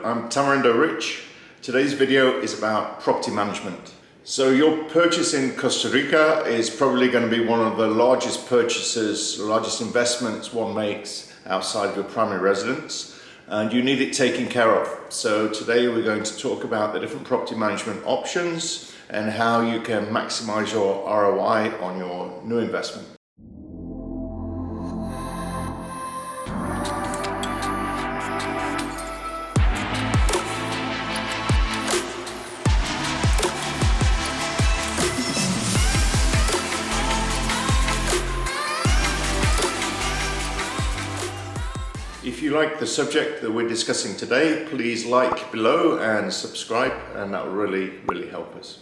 I'm Tamarindo Rich. Today's video is about property management. So your purchase in Costa Rica is probably going to be one of the largest purchases, largest investments one makes outside of your primary residence, and you need it taken care of. So today we're going to talk about the different property management options and how you can maximize your ROI on your new investment. If you like the subject that we're discussing today, please like below and subscribe, and that will really help us.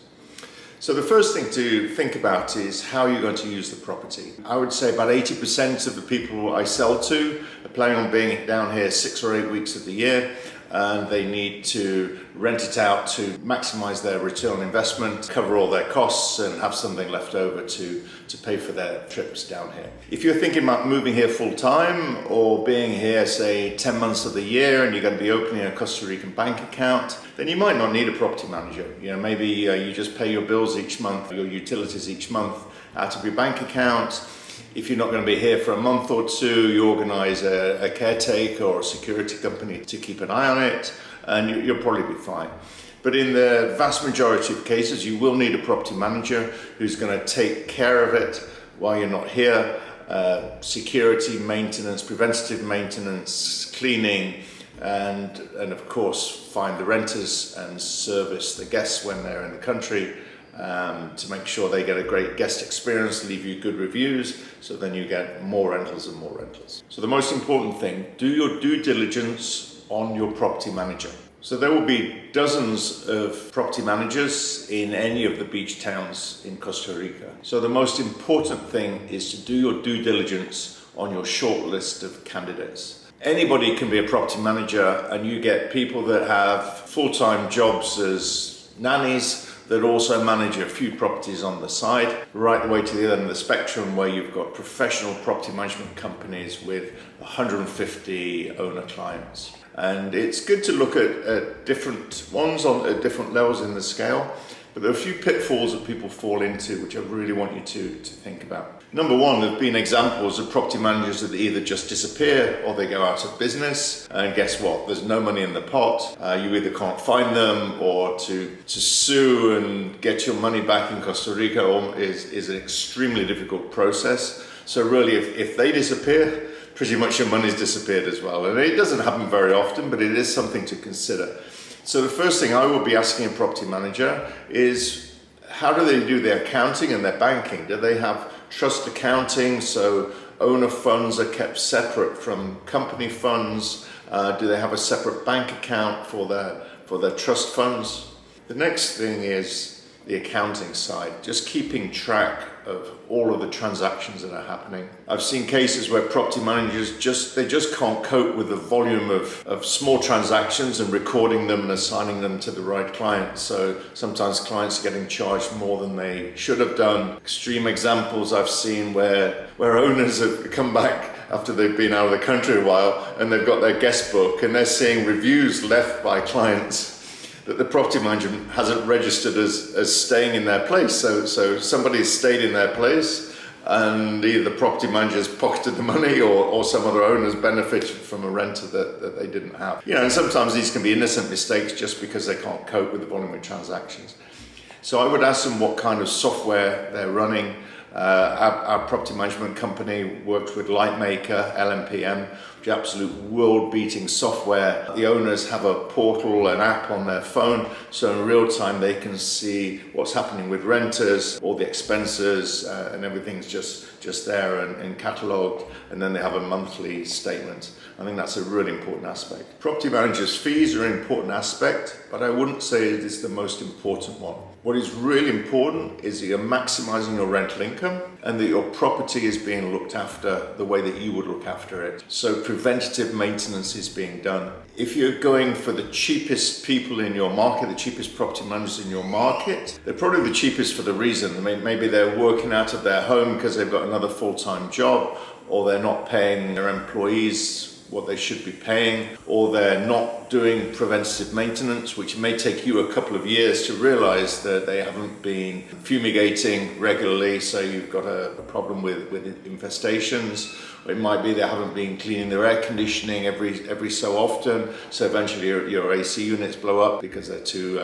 So the first thing to think about is how you're going to use the property. I would say about 80% of the people I sell to are planning on being down here 6 or 8 weeks of the year, and they need to rent it out to maximize their return on investment, cover all their costs, and have something left over to pay for their trips down here. If you're thinking about moving here full time or being here, say, 10 months of the year, and you're going to be opening a Costa Rican bank account, then you might not need a property manager. You know, maybe you just pay your bills each month, your utilities each month out of your bank account. If you're not going to be here for a month or two, you organize a caretaker or a security company to keep an eye on it, and you'll probably be fine. But in the vast majority of cases, you will need a property manager who's going to take care of it while you're not here. Security, maintenance, preventative maintenance, cleaning, and of course find the renters and service the guests when they're in the country. To make sure they get a great guest experience, leave you good reviews, so then you get more rentals and more rentals. So the most important thing, do your due diligence on your property manager. So there will be dozens of property managers in any of the beach towns in Costa Rica. So the most important thing is to do your due diligence on your short list of candidates. Anybody can be a property manager, and you get people that have full-time jobs as nannies that also manage a few properties on the side, right the way to the other end of the spectrum where you've got professional property management companies with 150 owner clients. And it's good to look at different ones at different levels in the scale, but there are a few pitfalls that people fall into which I really want you to think about. Number one, there have been examples of property managers that either just disappear or they go out of business, and guess what? There's no money in the pot. You either can't find them, or to sue and get your money back in Costa Rica is an extremely difficult process. So really, if they disappear, pretty much your money's disappeared as well. And it doesn't happen very often, but it is something to consider. So the first thing I will be asking a property manager is, how do they do their accounting and their banking? Do they have trust accounting, so owner funds are kept separate from company funds? Do they have a separate bank account for their trust funds? The next thing is the accounting side, just keeping track of all of the transactions that are happening. I've seen cases where property managers just can't cope with the volume of small transactions and recording them and assigning them to the right client. So sometimes clients are getting charged more than they should have done. Extreme examples I've seen where owners have come back after they've been out of the country a while, and they've got their guest book and they're seeing reviews left by clients that the property manager hasn't registered as staying in their place. So somebody's stayed in their place, and either the property manager's pocketed the money or some other owners benefited from a renter that they didn't have. You know, and sometimes these can be innocent mistakes just because they can't cope with the volume of transactions. So I would ask them what kind of software they're running. Our property management company works with Lightmaker, LMPM, which is absolute world-beating software. The owners have a portal, an app on their phone, so in real time they can see what's happening with renters, all the expenses, and everything's just there and catalogued, and then they have a monthly statement. I think that's a really important aspect. Property managers' fees are an important aspect, but I wouldn't say it is the most important one. What is really important is that you're maximizing your rental income and that your property is being looked after the way that you would look after it. So preventative maintenance is being done. If you're going for the cheapest people in your market, the cheapest property managers in your market, they're probably the cheapest for the reason. Maybe they're working out of their home because they've got another full-time job, or they're not paying their employees what they should be paying, or they're not doing preventative maintenance, which may take you a couple of years to realize that they haven't been fumigating regularly, so you've got a problem with infestations. It might be they haven't been cleaning their air conditioning every so often, so eventually your AC units blow up because they're too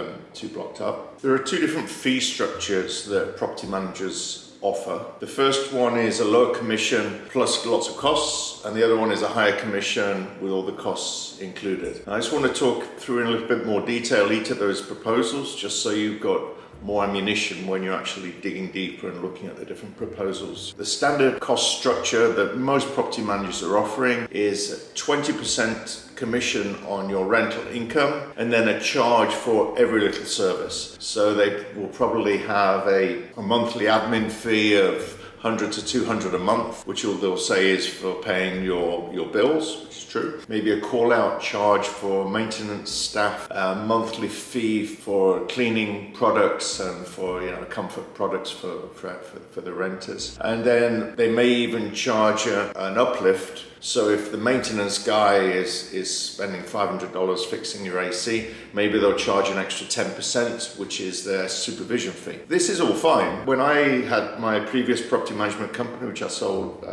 blocked up. There are two different fee structures that property managers offer. The first one is a lower commission plus lots of costs, and the other one is a higher commission with all the costs included. I just want to talk through in a little bit more detail each of those proposals, just so you've got more ammunition when you're actually digging deeper and looking at the different proposals. The standard cost structure that most property managers are offering is 20% commission on your rental income and then a charge for every little service. So they will probably have a monthly admin fee of 100 to 200 a month, which they'll say is for paying your bills, which is true. Maybe a call-out charge for maintenance staff, a monthly fee for cleaning products and for comfort products for the renters. And then they may even charge an uplift. So if the maintenance guy is spending $500 fixing your AC, maybe they'll charge an extra 10%, which is their supervision fee. This is all fine. When I had my previous property management company, which I sold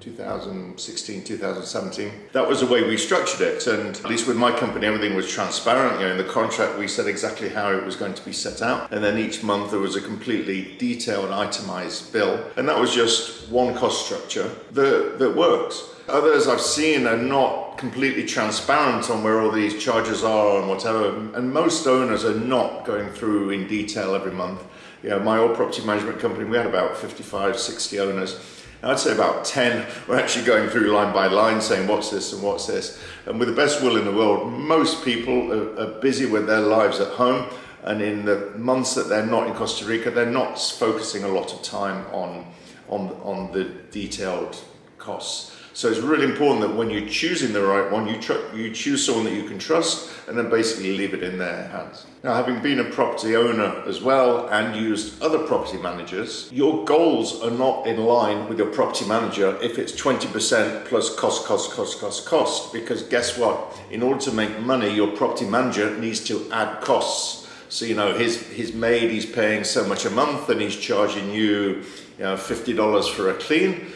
2016, 2017, that was the way we structured it. And at least with my company, everything was transparent. In the contract, we said exactly how it was going to be set out. And then each month there was a completely detailed, itemized bill. And that was just one cost structure that works. Others I've seen are not completely transparent on where all these charges are and whatever, and most owners are not going through in detail every month. My old property management company, we had about 55, 60 owners. I'd say about 10 were actually going through line by line saying what's this and what's this. And with the best will in the world, most people are busy with their lives at home, and in the months that they're not in Costa Rica, they're not focusing a lot of time on the detailed costs. So it's really important that when you're choosing the right one, you choose someone that you can trust and then basically leave it in their hands. Now, having been a property owner as well and used other property managers, your goals are not in line with your property manager if it's 20% plus cost, because guess what? In order to make money, your property manager needs to add costs. So, his maid, he's paying so much a month and he's charging you, $50 for a clean.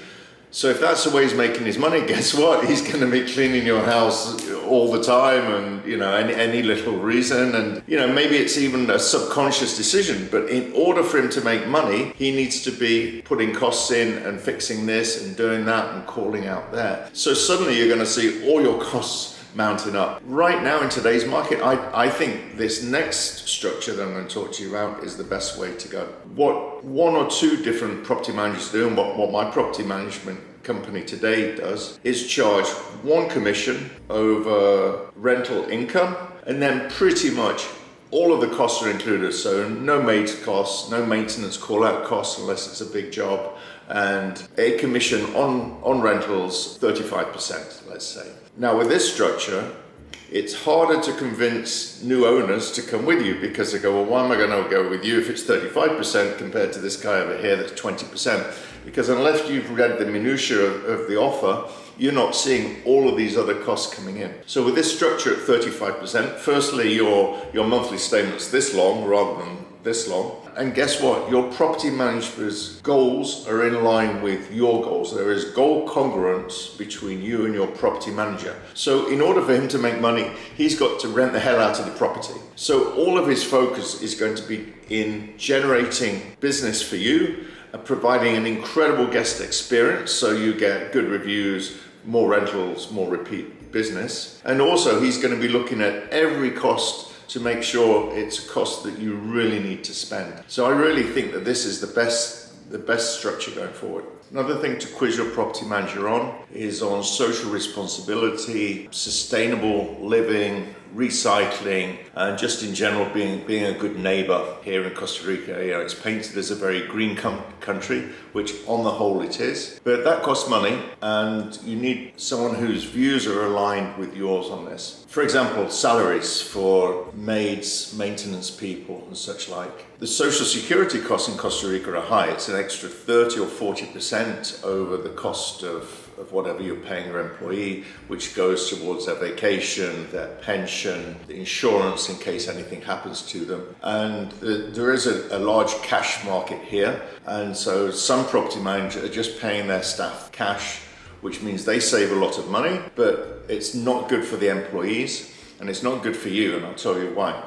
So if that's the way he's making his money, guess what? He's going to be cleaning your house all the time and, any little reason. And, maybe it's even a subconscious decision, but in order for him to make money, he needs to be putting costs in and fixing this and doing that and calling out there. So suddenly you're going to see all your costs mounting up. Right now in today's market, I think this next structure that I'm going to talk to you about is the best way to go. What one or two different property managers do, and what my property management company today does, is charge one commission over rental income, and then pretty much all of the costs are included. So no maid costs, no maintenance call-out costs unless it's a big job, and a commission on rentals, 35%, let's say. Now with this structure, it's harder to convince new owners to come with you because they go, well, why am I going to go with you if it's 35% compared to this guy over here that's 20%? Because unless you've read the minutiae of the offer, you're not seeing all of these other costs coming in. So with this structure at 35%, firstly, your monthly statement's this long rather than this long. And guess what? Your property manager's goals are in line with your goals. There is goal congruence between you and your property manager. So in order for him to make money, he's got to rent the hell out of the property. So all of his focus is going to be in generating business for you, providing an incredible guest experience so you get good reviews, more rentals, more repeat business. And also he's going to be looking at every cost to make sure it's a cost that you really need to spend. So I really think that this is the best structure going forward. Another thing to quiz your property manager on is on social responsibility, sustainable living, recycling, and just in general being a good neighbor here in Costa Rica. It's painted as a very green country, which on the whole it is, but that costs money and you need someone whose views are aligned with yours on this. For example, salaries for maids, maintenance people and such like. The social security costs in Costa Rica are high. It's an extra 30 or 40% over the cost of of whatever you're paying your employee, which goes towards their vacation, their pension, the insurance in case anything happens to them. And there is a large cash market here. And so some property managers are just paying their staff cash, which means they save a lot of money, but it's not good for the employees and it's not good for you. And I'll tell you why.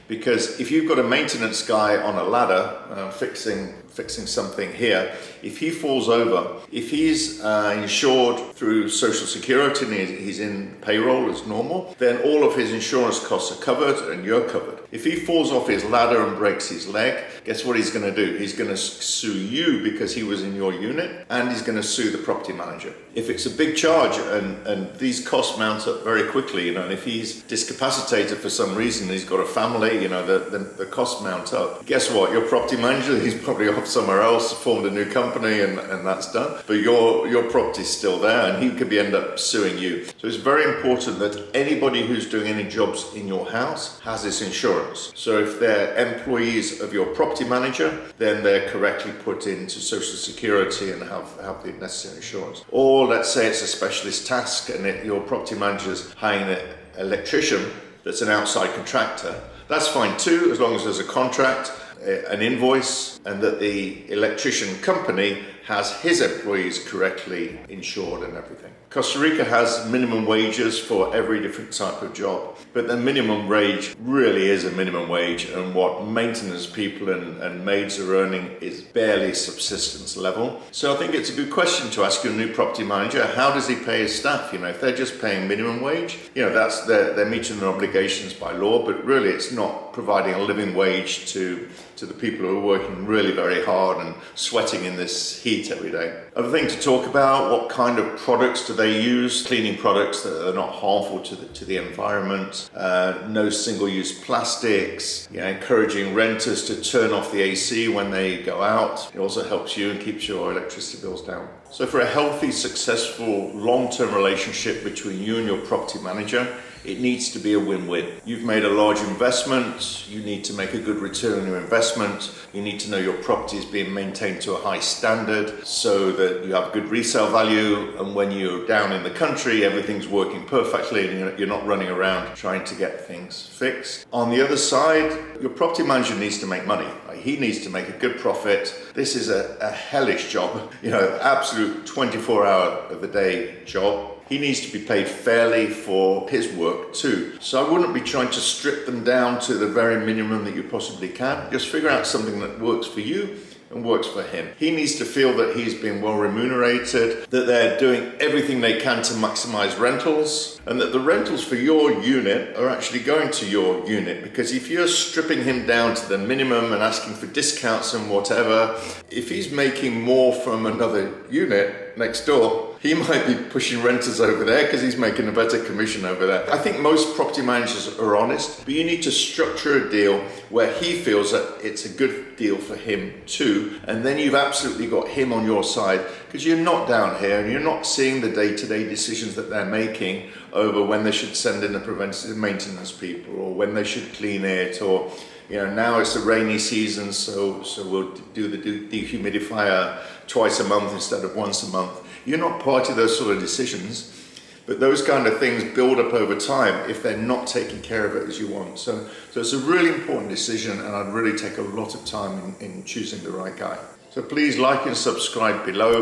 Because if you've got a maintenance guy on a ladder fixing something here, if he falls over, if he's insured through Social Security and he's in payroll as normal, then all of his insurance costs are covered and you're covered. If he falls off his ladder and breaks his leg, guess what he's going to do? He's going to sue you because he was in your unit, and he's going to sue the property manager. If it's a big charge and these costs mount up very quickly, and if he's discapacitated for some reason, he's got a family, the costs mount up. Guess what? Your property manager, he's probably off somewhere else, formed a new company, and that's done. But your property's still there, and he could end up suing you. So it's very important that anybody who's doing any jobs in your house has this insurance. So if they're employees of your property manager, then they're correctly put into Social Security and have the necessary insurance. Or let's say it's a specialist task and your property manager's hiring an electrician that's an outside contractor. That's fine too, as long as there's a contract, an invoice, and that the electrician company has his employees correctly insured and everything. Costa Rica has minimum wages for every different type of job, but the minimum wage really is a minimum wage, and what maintenance people and maids are earning is barely subsistence level. So I think it's a good question to ask your new property manager, how does he pay his staff? If they're just paying minimum wage, that's they're meeting their obligations by law, but really it's not providing a living wage to the people who are working really very hard and sweating in this heat every day. Other thing to talk about, what kind of products do they use? Cleaning products that are not harmful to the environment, no single-use plastics, encouraging renters to turn off the AC when they go out. It also helps you and keeps your electricity bills down. So for a healthy, successful, long-term relationship between you and your property manager, it needs to be a win-win. You've made a large investment, you need to make a good return on your investment, you need to know your property is being maintained to a high standard so that you have good resale value, and when you're down in the country, everything's working perfectly and you're not running around trying to get things fixed. On the other side, your property manager needs to make money. He needs to make a good profit. This is a hellish job, absolute 24-hour of the day job. He needs to be paid fairly for his work too. So I wouldn't be trying to strip them down to the very minimum that you possibly can. Just figure out something that works for you and works for him. He needs to feel that he's being well remunerated, that they're doing everything they can to maximize rentals, and that the rentals for your unit are actually going to your unit. Because if you're stripping him down to the minimum and asking for discounts and whatever, if he's making more from another unit next door, he might be pushing renters over there because he's making a better commission over there. I think most property managers are honest, but you need to structure a deal where he feels that it's a good deal for him too, and then you've absolutely got him on your side, because you're not down here and you're not seeing the day-to-day decisions that they're making over when they should send in the preventative maintenance people or when they should clean it, or now it's the rainy season, so we'll do the dehumidifier twice a month instead of once a month. You're not part of those sort of decisions, but those kind of things build up over time if they're not taking care of it as you want. So it's a really important decision, and I'd really take a lot of time in choosing the right guy. So please like and subscribe below.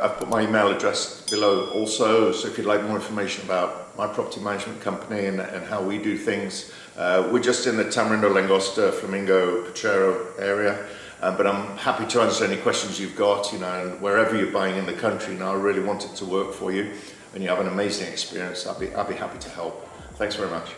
I've put my email address below also, so if you'd like more information about my property management company and how we do things. We're just in the Tamarindo, Langosta, Flamingo, Potrero area. But I'm happy to answer any questions you've got, and wherever you're buying in the country. I really want it to work for you and you have an amazing experience. I'll be happy to help. Thanks very much.